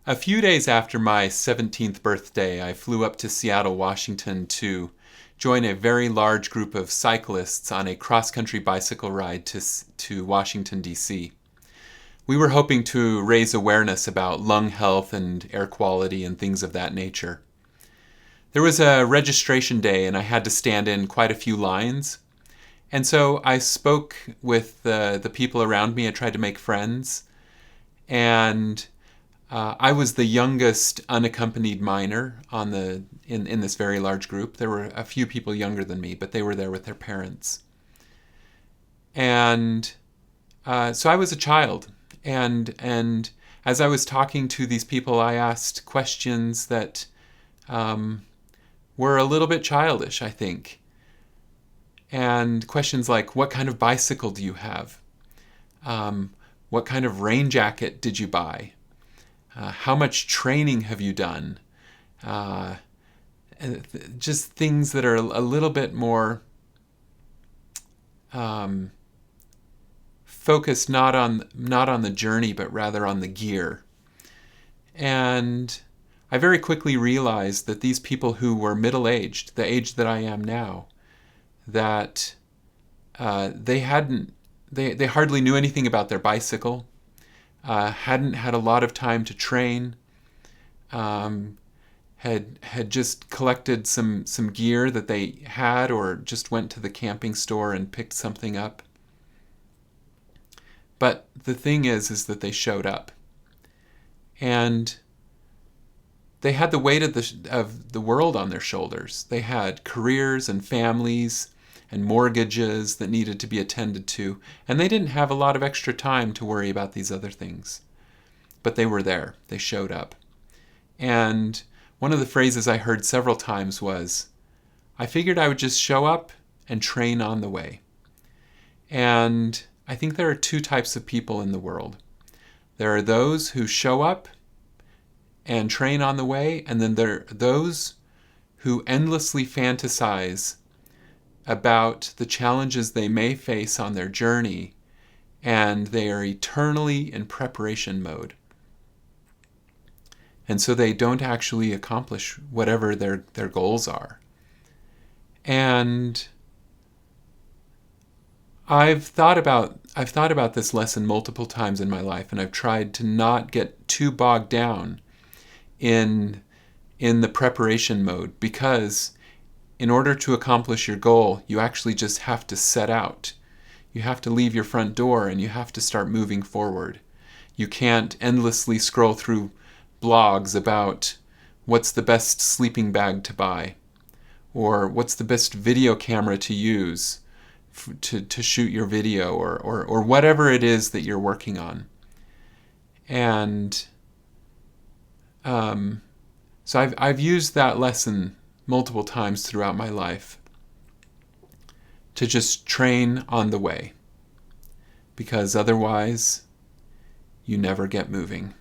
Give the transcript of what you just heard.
A few days after my 17th birthday, I flew up to Seattle, Washington to join a very large group of cyclists on a cross-country bicycle ride to Washington, D.C. We were hoping to raise awareness about lung health and air quality and things of that nature. There was a registration day and I had to stand in quite a few lines. And so I spoke with the people around me. I tried to make friends. And I was the youngest unaccompanied minor in this very large group. There were a few people younger than me, but they were there with their parents. And so I was a child. And as I was talking to these people, I asked questions that were a little bit childish, I think. And questions like, what kind of bicycle do you have? What kind of rain jacket did you buy? How much training have you done? Just things that are a little bit more focused not on the journey, but rather on the gear. And I very quickly realized that these people who were middle-aged, the age that I am now, that they hardly knew anything about their bicycle, hadn't had a lot of time to train, had just collected some gear that they had, or just went to the camping store and picked something up. But the thing is that they showed up, and they had the weight of the world on their shoulders. They had careers and families and mortgages that needed to be attended to, and they didn't have a lot of extra time to worry about these other things. But they were there. They showed up. And one of the phrases I heard several times was, I figured I would just show up and train on the way. And I think there are two types of people in the world. There are those who show up and train on the way, and then there are those who endlessly fantasize about the challenges they may face on their journey, and they are eternally in preparation mode. And so they don't actually accomplish whatever their goals are. And I've thought about this lesson multiple times in my life, and I've tried to not get too bogged down in the preparation mode, because in order to accomplish your goal, you actually just have to set out. You have to leave your front door and you have to start moving forward. You can't endlessly scroll through blogs about what's the best sleeping bag to buy, or what's the best video camera to use to shoot your video, or whatever it is that you're working on. And so I've used that lesson multiple times throughout my life to just train on the way, because otherwise you never get moving.